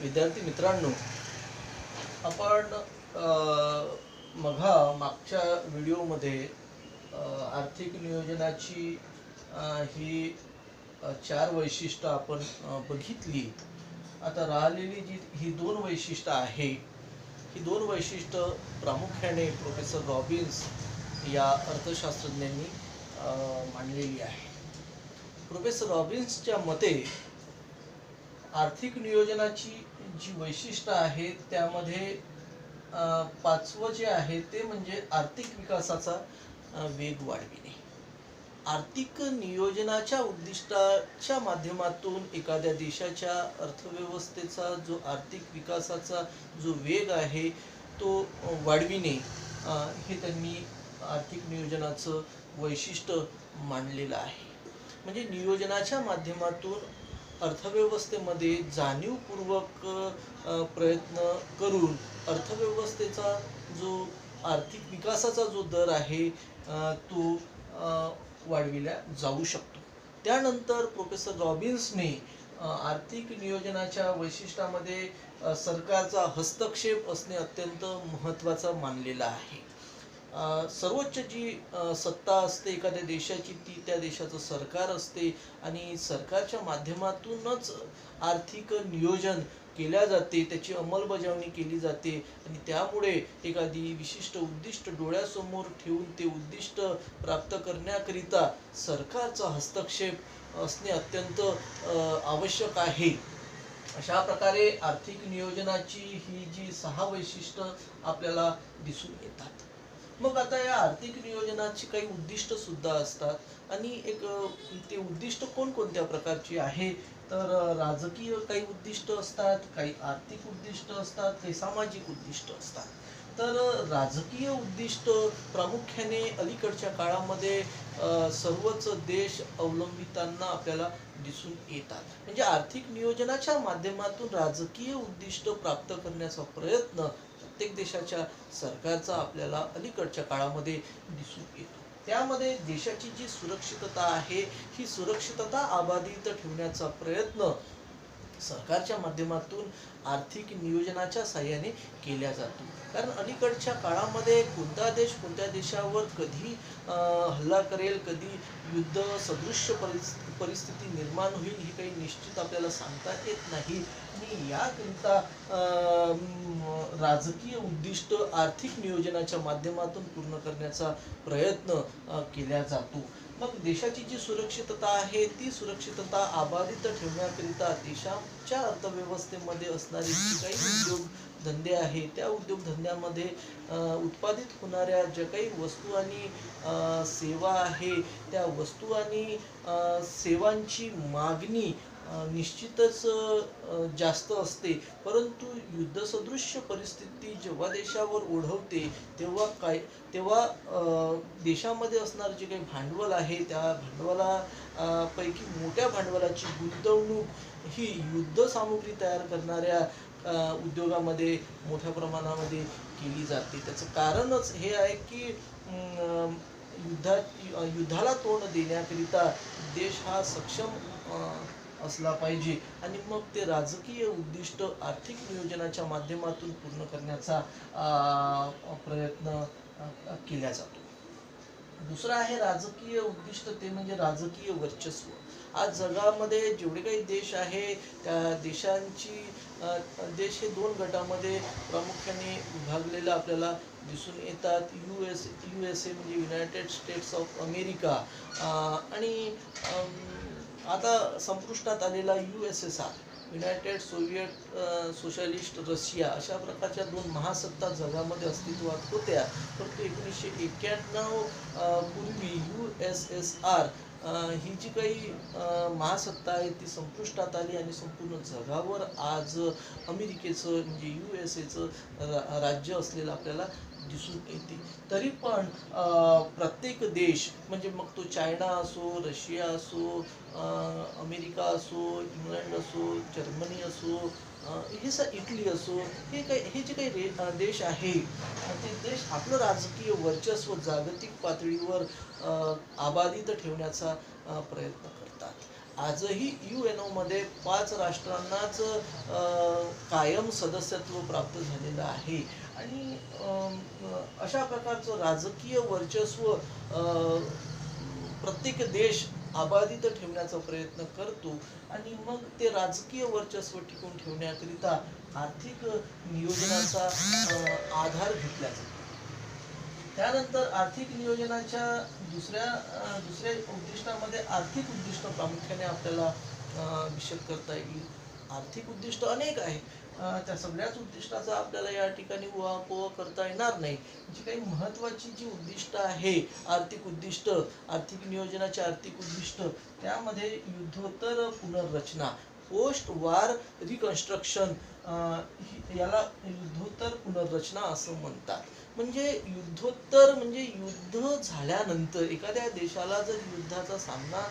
विद्यार्थी मित्रांनो, आपण मागच्या व्हिडिओमध्ये आर्थिक नियोजनाची ही 4 वैशिष्ट्य आपण बघितली. आता राहिलेली जी ही 2 वैशिष्ट्य आहे, ही 2 वैशिष्ट्य प्रामुख्याने प्रोफेसर रॉबिन्स या अर्थशास्त्रज्ञांनी मांडलेली आहे. प्रोफेसर रॉबिन्सच्या मते आर्थिक नियोजनाची जी वैशिष्ट्य आहेत त्यामध्ये पाचवं जे आहे ते म्हणजे आर्थिक विकासाचा वेग वाढविणे. आर्थिक नियोजनाच्या उद्दिष्टाच्या माध्यमातून एखाद्या देशाच्या अर्थव्यवस्थेचा जो आर्थिक विकासाचा जो वेग आहे तो वाढविणे, हे त्यांनी आर्थिक नियोजनाचं वैशिष्ट्य मानलेलं आहे. म्हणजे नियोजनाच्या माध्यमातून अर्थव्यवस्थेमध्ये जाणीवपूर्वक प्रयत्न करून अर्थव्यवस्थेचा जो आर्थिक विकासाचा जो दर आहे तो वाढविला जाऊ शकतो. त्यानंतर प्रोफेसर रॉबिन्सने आर्थिक नियोजनाच्या वैशिष्ट्यामध्ये सरकारचा हस्तक्षेप असणे अत्यंत महत्त्वाचा मानलेला आहे. सर्वोच्च जी सत्ता असते एखाद्या देशाची ती त्या देशाचं सरकार असते आणि सरकारच्या माध्यमातूनच आर्थिक नियोजन केल्या जाते, त्याची अंमलबजावणी केली जाते आणि त्यामुळे एखादी विशिष्ट उद्दिष्ट डोळ्यासमोर ठेवून ते उद्दिष्ट प्राप्त करण्याकरिता सरकारचा हस्तक्षेप असणे अत्यंत आवश्यक आहे. अशा प्रकारे आर्थिक नियोजनाची ही जी 6 वैशिष्ट्य आपल्याला दिसून येतात. मग आता या आर्थिक नियोजनाची काही उद्दिष्ट सुद्धा असतात आणि ते उद्दिष्ट कोणकोणत्या प्रकारची आहे तर राजकीय काही उद्दिष्ट असतात, काही आर्थिक उद्दिष्ट असतात, काही सामाजिक उद्दिष्ट असतात. तर राजकीय उद्दिष्ट प्रामुख्याने अलीकडच्या काळामध्ये सर्वच देश अवलंबिताना आपल्याला दिसून येतात. म्हणजे आर्थिक नियोजनाच्या माध्यमातून राजकीय उद्दिष्ट प्राप्त करण्याचा प्रयत्न प्रत्येक देशाच्या सरकारचा आपल्याला अलीकडच्या काळामध्ये दिसून येतो. त्यामध्ये देशाची जी सुरक्षितता आहे ही सुरक्षितता अबाधित ठेवण्याचा प्रयत्न सरकारच्या माध्यमातून आर्थिक नियोजनाच्या साहाय्याने केल्या जातो. कारण अलीकडच्या काळामध्ये कोणता देश कोणत्या देशावर कधी हल्ला करेल, कधी युद्ध सदृश्य परिस्थिती निर्माण होईल ही काही निश्चित आपल्याला सांगता येत नाही आणि याकरिता राजकीय उद्दिष्ट आर्थिक नियोजनाच्या माध्यमातून पूर्ण करण्याचा प्रयत्न केला जातो. मग देशाची जी सुरक्षितता आहे ती सुरक्षितता अबाधित ठेवण्याकरिता देशाच्या अर्थव्यवस्थेमध्ये असणारे जे काही उद्योगधंदे आहे त्या उद्योगधंद्यामध्ये उत्पादित होणाऱ्या ज्या काही वस्तू आणि सेवा आहे त्या वस्तू आणि सेवांची मागणी निश्चितच जास्त असते. परंतु युद्धसदृश्य परिस्थिती जेव्हा देशावर ओढवते तेव्हा देशामध्ये असणारे जे काही भांडवल आहे त्या भांडवला पैकी मोठ्या भांडवलाची गुंतवणूक ही युद्ध सामुग्री तयार करणाऱ्या उद्योगामध्ये मोठ्या प्रमाणामध्ये केली जाते. त्याचं कारणच हे आहे की युद्धाला तोंड देण्याकरिता देश हा सक्षम असला पाहिजे आणि मग ते राजकीय उद्दिष्ट आर्थिक नियोजनाच्या माध्यमातून पूर्ण करण्याचा प्रयत्न केला जातो. दुसरं आहे राजकीय उद्दिष्ट, ते म्हणजे राजकीय वर्चस्व. आज जगामध्ये जेवढे काही देश आहे त्या देश हे 2 गटामध्ये प्रामुख्याने विभागलेलं आपल्याला दिसून येतात. USA म्हणजे युनायटेड स्टेट्स ऑफ अमेरिका आणि आता संपुष्टात आलेला USSR युनायटेड सोशलिस्ट रशिया, अशा प्रकारच्या 2 महासत्ता जगामध्ये अस्तित्वात होत्या. परंतु 1991 पूर्वी USSR ही जी काही महासत्ता आहे ती संपुष्टात आली आणि संपूर्ण जगावर आज अमेरिकेचं म्हणजे USAचं राज्य असलेलं आपल्याला दिसून येते. तरी पण प्रत्येक देश म्हणजे मग तो चायना असो, रशिया असो, अमेरिका असो, इंग्लंड असो, जर्मनी असो, इटली असो, हे जे काही देश आहे ते देश आपलं राजकीय वर्चस्व जागतिक पातळीवर अबाधित ठेवण्याचा प्रयत्न करतात. आजही UNO मध्ये 5 राष्ट्रांनाच कायम सदस्यत्व प्राप्त झालेलं आहे. आणि अशा प्रकारचं राजकीय वर्चस्व प्रत्येक देश अबाधित ठेवण्याचा प्रयत्न करतो. आणि मग ते राजकीय वर्चस्व टिकून ठेवण्याकरिता आर्थिक नियोजनाचा आधार घेतला जातो. त्यानंतर आर्थिक नियोजनाच्या दुसऱ्या उद्दिष्टामध्ये आर्थिक उद्दिष्ट प्रामुख्याने आपल्याला विशद करता येईल. आर्थिक उद्दिष्ट अनेक आहे. त्या सगळ्याच उद्दिष्टाचा आपल्याला या ठिकाणी उहापोह करता येणार नाही. जी काही महत्त्वाची जी उद्दिष्ट आहे, आर्थिक उद्दिष्ट, आर्थिक नियोजनाचे आर्थिक उद्दिष्ट, त्यामध्ये युद्धोत्तर पुनर्रचना, पोस्ट वार रिकन्स्ट्रक्शन, याला युद्धोत्तर पुनर्रचना असं म्हणतात. म्हणजे युद्धोत्तर म्हणजे युद्ध झाल्यानंतर एखाद्या देशाला जर युद्धाचा सामना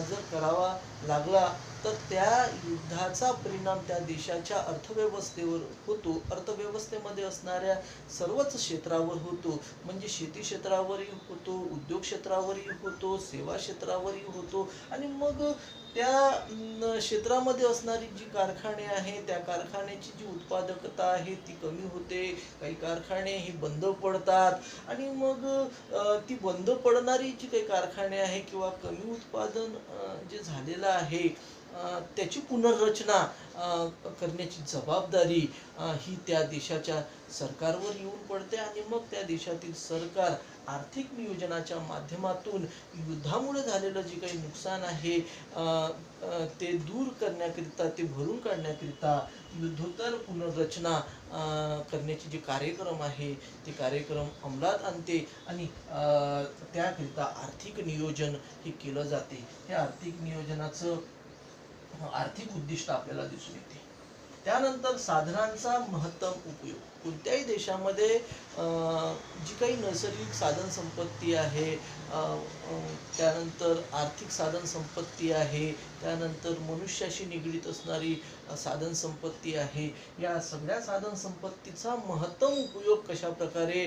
जर करावा लागला तर त्या युद्धाचा परिणाम त्या देशाच्या अर्थव्यवस्थेवर होतो. अर्थव्यवस्थेमध्ये असणाऱ्या सर्वच क्षेत्रावर होतो. म्हणजे शेती क्षेत्रावरही होतो, उद्योग क्षेत्रावरही होतो, सेवा क्षेत्रावरही होतो. आणि मग त्या क्षेत्रामध्ये असणारी जी कारखाने आहे, त्या कारखान्याची जी उत्पादकता आहे ती कमी होते. काही कारखाने ही बंद पडतात. आणि मग ती बंद पडणारी जी काही कारखाने आहे किंवा कमी उत्पादन जे झालेलं आहे त्याची पुनर्रचना करण्याची जबाबदारी ही त्या देशाच्या सरकारवर येऊन पडते. आणि मग त्या देशातील सरकार आर्थिक नियोजनाच्या माध्यमातून युद्धामुळे झालेलं जे काही नुकसान आहे ते दूर करण्याकरिता, ते भरून काढण्याकरिता युद्धोत्तर पुनर्रचना करण्याचे जे कार्यक्रम आहे ते कार्यक्रम अंमलात आणते. आणि त्याकरिता आर्थिक नियोजन हे केलं जाते. हे आर्थिक नियोजनाचं आर्थिक उद्दिष्ट आपल्याला दिसून येते. त्यानंतर साधनांचा महत्तम उपयोग. कोणत्याही देशामध्ये जी काही नैसर्गिक साधन संपत्ती आहे, त्यानंतर आर्थिक साधन संपत्ती आहे, त्यानंतर मनुष्याशी निगडीत असणारी साधन संपत्ती आहे, या सगळ्या साधन संपत्तीचा महत्तम उपयोग कशा प्रकारे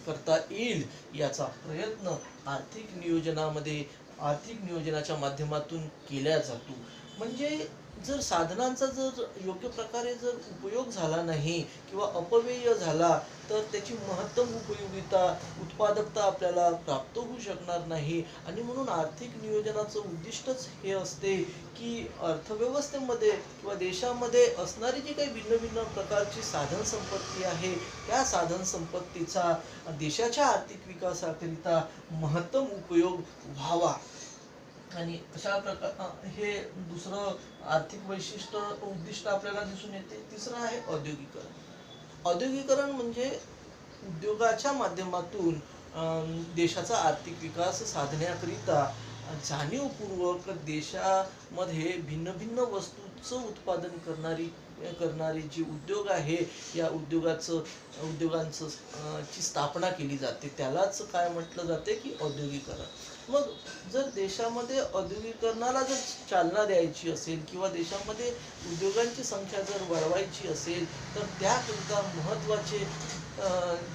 करता येईल याचा प्रयत्न आर्थिक नियोजनामध्ये, आर्थिक नियोजनाच्या माध्यमातून केला जातो. म्हणजे जर साधनांचा जर योग्य प्रकारे जर उपयोग झाला नाही किंवा अपव्यय झाला तर त्याची महत्तम उपयोगिता, उत्पादकता आपल्याला प्राप्त होऊ शकणार नाही. आणि म्हणून आर्थिक नियोजनाचं उद्दिष्टच हे असते की अर्थव्यवस्थेमध्ये किंवा देशामध्ये असणारी जी काही भिन्न भिन्न प्रकारची साधन संपत्ती आहे त्या साधन संपत्तीचा देशाच्या आर्थिक विकासाकरिता महत्तम उपयोग व्हावा. आणि अशा प्रकार हे दुसरं आर्थिक वैशिष्ट्य उद्दिष्ट आपल्याला दिसून येते. तिसरं आहे औद्योगिकरण. औद्योगिकरण म्हणजे उद्योगाच्या माध्यमातून देशाचा आर्थिक विकास साधण्याकरिता जाणीवपूर्वक देशामध्ये भिन्न भिन्न वस्तूंचं उत्पादन करणारी जी उद्योग आहे या उद्योगांचं ची स्थापना केली जाते. त्यालाच काय म्हटलं जाते की औद्योगिकरण. मग जर देशामध्ये औद्योगिकरणाला जर चालना द्यायची असेल किंवा देशामध्ये उद्योगांची संख्या जर वाढवायची असेल तर त्याकरिता महत्त्वाचे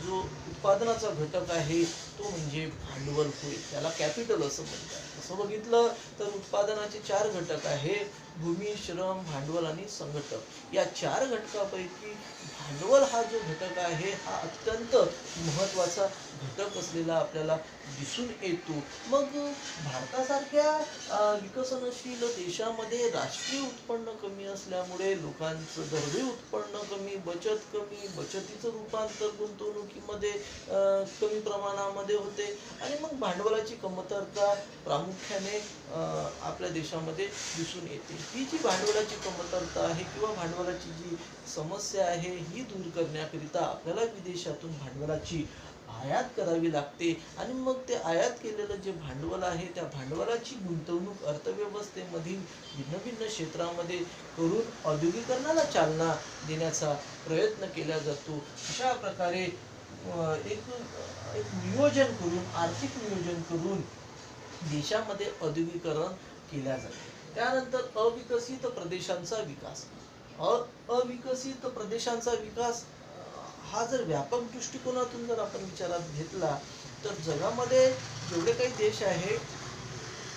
जो उत्पादनाचा घटक आहे तो म्हणजे भांडवल होय. त्याला कॅपिटल असं म्हणतात. तसं बघितलं तर उत्पादनाचे 4 घटक आहे: भूमी, श्रम, भांडवल आणि संघटक. या 4 घटकापैकी भांडवल हा जो घटक आहे हा अत्यंत महत्त्वाचा घटक असलेला आपल्याला दिसून येतो. मग भारतासारख्या विकसनशील देशामध्ये राष्ट्रीय उत्पन्न कमी असल्यामुळे लोकांचं दरडोई उत्पन्न कमी, बचत कमी, बचतीचं रूपांतर गुंतवणुकीमध्ये कमी प्रमाणामध्ये होते. आणि मग भांडवलाची कमतरता प्रामुख्याने आपल्या देशामध्ये दिसून येते. ही जी भांडवलाची कमतरता आहे किंवा भांडवलाची जी समस्या आहे ही दूर करण्याकरिता आपल्याला विदेशातून भांडवलाची आयात करावी लागते. आणि मग ते आयात केलेलं जे भांडवल आहे त्या भांडवलाची गुंतवणूक अर्थव्यवस्थेमधील भिन्न भिन्न क्षेत्रामध्ये करून औद्योगिकरणाला चालना देण्याचा प्रयत्न केला जातो. अशा प्रकारे एक नियोजन करून, आर्थिक नियोजन करून देशामध्ये औद्योगिकरण केल्या जाते. त्यानंतर अविकसित प्रदेशांचा विकास. अविकसित प्रदेशांचा विकास हा जर व्यापक दृष्टिकोनातून जर आपण विचारात घेतला तर जगामध्ये जेवढे काही देश आहे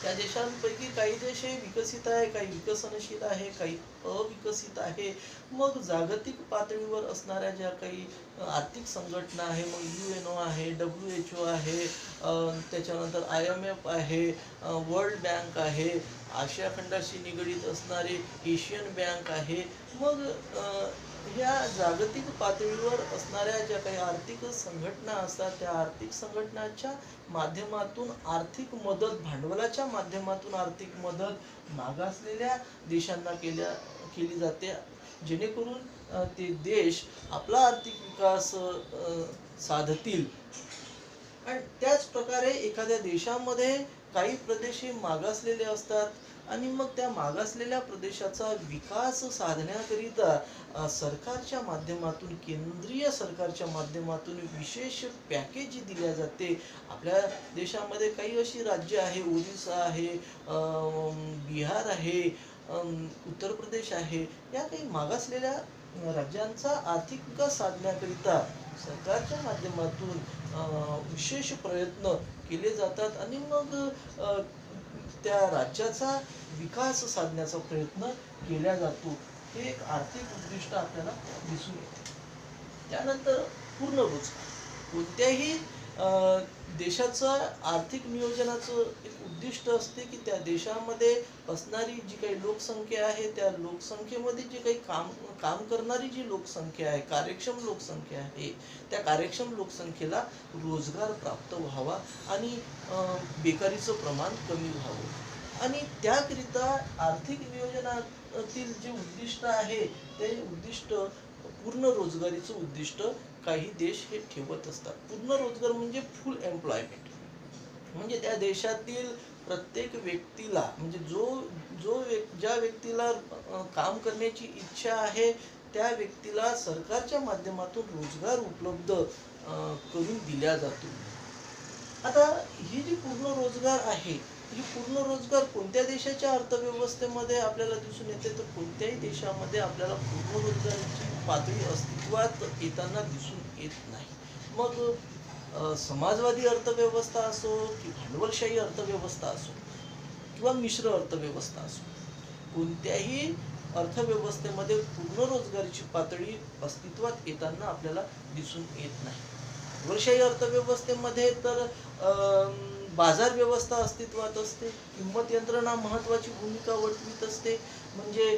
त्या देशांपैकी काही देश हे विकसित आहे, काही विकसनशील आहे, काही अविकसित आहे. मग जागतिक पातळीवर असणाऱ्या ज्या काही आर्थिक संघटना आहे, मग UNO आहे, WHO आहे, त्याच्यानंतर IMF आहे, वर्ल्ड बँक आहे, आशिया खंडाशी निगडीत असणारी एशियन बँक आहे. मग ह्या जागतिक पातळीवर असणाऱ्या ज्या काही आर्थिक संघटना असतात, त्या आर्थिक संघटनाच्या माध्यमातून आर्थिक मदत, भांडवलाच्या माध्यमातून आर्थिक मदत मागासलेल्या देशांना केली जाते, जेणेकरून ते देश आपला आर्थिक विकास साधतील. आणि त्याच प्रकारे एखाद्या देशामध्ये काही प्रदेश हे मागासलेले असतात आणि मग त्या मागासलेल्या प्रदेशाचा विकास साधण्याकरिता सरकारच्या माध्यमातून, केंद्रीय सरकारच्या माध्यमातून विशेष पॅकेज दिल्या जाते. आपल्या देशामध्ये काही अशी राज्य आहे, ओरिसा आहे, बिहार आहे, उत्तर प्रदेश आहे, या काही मागासलेल्या राज्यांचा आर्थिक विकास साधण्याकरिता सरकारच्या माध्यमातून विशेष प्रयत्न केले जातात आणि मग त्या राज्याचा विकास साधण्याचा प्रयत्न केला जातो. हे एक आर्थिक उद्दिष्ट आपल्याला दिसून येते. त्यानंतर पूर्ण रोजगार. कोणत्याही देशाचं आर्थिक नियोजनाचं एक उद्दिष्ट असते की त्या देशामध्ये असणारी जी काही लोकसंख्या आहे, त्या लोकसंख्येमध्ये जे काही काम करणारी जी लोकसंख्या आहे, कार्यक्षम लोकसंख्या आहे, त्या कार्यक्षम लोकसंख्येला रोजगार प्राप्त व्हावा आणि बेकारीचं प्रमाण कमी व्हावं. आणि त्याकरिता आर्थिक नियोजनातील जे उद्दिष्ट आहे, ते उद्दिष्ट पूर्ण रोजगारीचं उद्दिष्ट काही देश हे ठेवत असतात. पूर्ण रोजगार म्हणजे फुल एम्प्लॉयमेंट, म्हणजे त्या देशातील प्रत्येक व्यक्तीला, म्हणजे ज्या व्यक्तीला काम करण्याची इच्छा आहे, त्या व्यक्तीला सरकारच्या माध्यमातून रोजगार उपलब्ध करून दिला जातो. आता ही जी पूर्ण रोजगार आहे, ही पूर्ण रोजगार कोणत्या देशाच्या अर्थव्यवस्थेमध्ये आपल्याला दिसून येते, तर कोणत्याही देशामध्ये आपल्याला पूर्ण रोजगाराची पातळी अस्तित्वात येताना दिसून येत नाही. मग समाजवादी अर्थव्यवस्था असो की भांडवलशाही अर्थव्यवस्था असो किंवा मिश्र अर्थव्यवस्था असो, कोणत्याही अर्थव्यवस्थेमध्ये पूर्ण रोजगाराची पातळी अस्तित्वात येताना आपल्याला दिसून येत नाही. भांडवलशाही अर्थव्यवस्थेमध्ये तर बाजार व्यवस्था अस्तित्वात असते, किंमत यंत्रणा महत्वाची भूमिका वठवीत असते. म्हणजे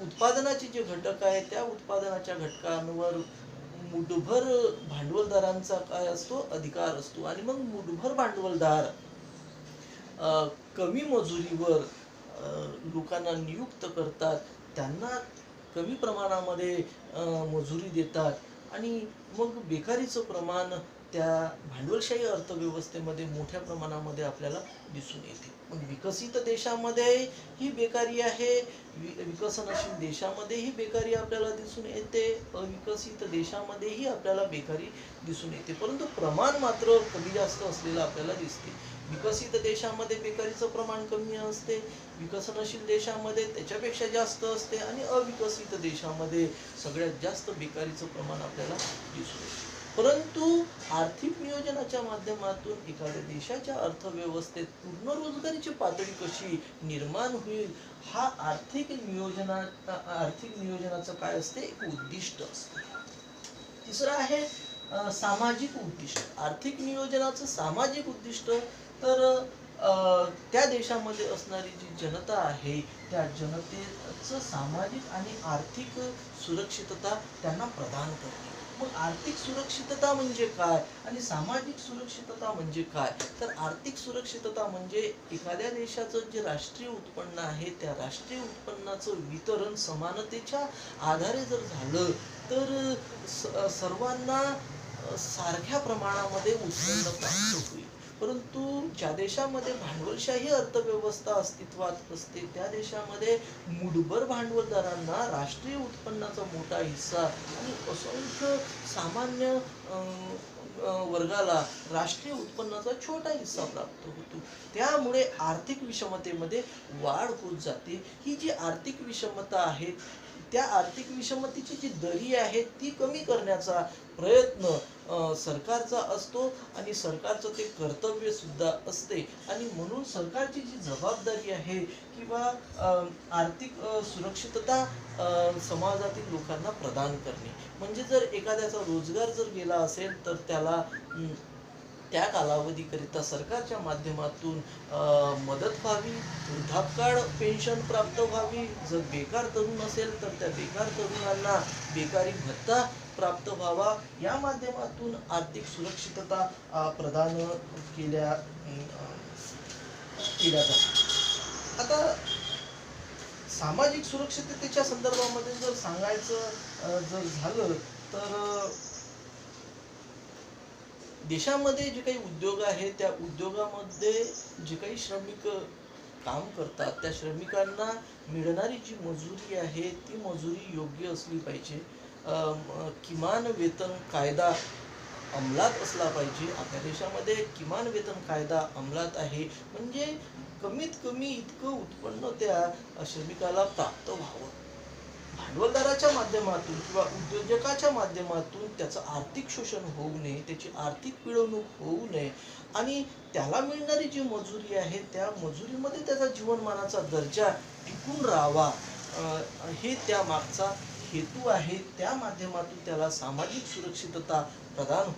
उत्पादनाचे जे घटक आहेत, त्या उत्पादनाच्या घटकांवर मुठभर भांडवलदारांचा काय असतो, अधिकार असतो. आणि मग मुठभर भांडवलदार कमी मजुरीवर लोकांना नियुक्त करतात, त्यांना कमी प्रमाणामध्ये मजुरी देतात आणि मग बेकारीचं प्रमाण त्या भांडवलशाही अर्थव्यवस्थेमध्ये मोठ्या प्रमाणामध्ये आपल्याला दिसून येते. मग विकसित देशामध्ये ही बेकारी आहे, विकसनशील देशामध्येही बेकारी आपल्याला दिसून येते, अविकसित देशामध्येही आपल्याला बेकारी दिसून येते, परंतु प्रमाण मात्र कमी जास्त असलेलं आपल्याला दिसते. विकसित देशामध्ये बेकारीचं प्रमाण कमी असते, विकसनशील देशामध्ये त्याच्यापेक्षा जास्त असते आणि अविकसित देशामध्ये सगळ्यात जास्त बेकारीचं प्रमाण आपल्याला दिसून येते. परंतु आर्थिक नियोजनाच्या माध्यमातून एखाद्या देशाच्या अर्थव्यवस्थेत पूर्ण रोजगारीची पातळी कशी निर्माण होईल, हा आर्थिक नियोजनाचं काय असते, एक उद्दिष्ट असते. तिसरं आहे सामाजिक उद्दिष्ट. आर्थिक नियोजनाचं सामाजिक उद्दिष्ट तर त्या देशामध्ये असणारी जी जनता आहे, त्या जनतेचं सामाजिक आणि आर्थिक सुरक्षितता त्यांना प्रदान करणे. मग आर्थिक सुरक्षितता म्हणजे काय आणि सामाजिक सुरक्षितता म्हणजे काय, तर आर्थिक सुरक्षितता म्हणजे एखाद्या देशाचं जे राष्ट्रीय उत्पन्न आहे, त्या राष्ट्रीय उत्पन्नाचं वितरण समानतेच्या आधारे जर झालं तर सर्वांना सारख्या प्रमाणामध्ये उत्पन्न प्राप्त होईल. परंतु ज्या देशामध्ये भांडवलशाही अर्थव्यवस्था अस्तित्वात असते, त्या देशामध्ये मुठभर भांडवलदारांना राष्ट्रीय उत्पन्नाचा मोठा हिस्सा आणि असंख्य सामान्य वर्गाला राष्ट्रीय उत्पन्नाचा छोटा हिस्सा प्राप्त होतो. त्यामुळे आर्थिक विषमतेमध्ये वाढ होत जाते. ही जी आर्थिक विषमता आहे, त्या आर्थिक विषमतेची जी दरी आहे ती कमी करण्याचा प्रयत्न सरकारचा असतो आणि सरकारचं ते कर्तव्य सुद्धा असते. आणि म्हणून सरकारची जी जबाबदारी आहे किंवा आर्थिक सुरक्षितता समाजातील लोकांना प्रदान करणे. म्हणजे जर एखाद्याचा रोजगार जर गेला असेल तर त्याला त्या कालावधीकरिता सरकारच्या माध्यमातून मदत व्हावी, वृद्धापकाळ पेन्शन प्राप्त व्हावी. जर बेकार तरुण असेल तर त्या बेकार तरुणांना बेकारी भत्ता प्राप्त व्हावा. या माध्यमातून आर्थिक सुरक्षितता प्रदान केल्या जाते. आता सामाजिक सुरक्षिततेच्या संदर्भामध्ये जर सांगायचं जर झालं तर देशामध्ये जे काही उद्योग आहेत त्या उद्योगामध्ये जे काही श्रमिक काम करतात त्या श्रमिकांना मिळणारी जी मजुरी आहे ती मजुरी योग्य असली पाहिजे. किमान वेतन कायदा अंमलात असला पाहिजे. आपल्या देशामध्ये किमान वेतन कायदा अंमलात आहे. म्हणजे कमीत कमी इतकं उत्पन्न त्या श्रमिकाला प्राप्त व्हावं. भांडवलदाराच्या माध्यमातून किंवा उद्योजकाच्या माध्यमातून त्याचं आर्थिक शोषण होऊ नये, त्याची आर्थिक पिळवणूक होऊ नये आणि त्याला मिळणारी जी मजुरी आहे त्या मजुरीमध्ये त्याचा जीवनमानाचा दर्जा टिकून राहावा, हे त्या मागचा हेतू आहे. त्या माध्यमातून त्याला सामाजिक सुरक्षितता प्रदान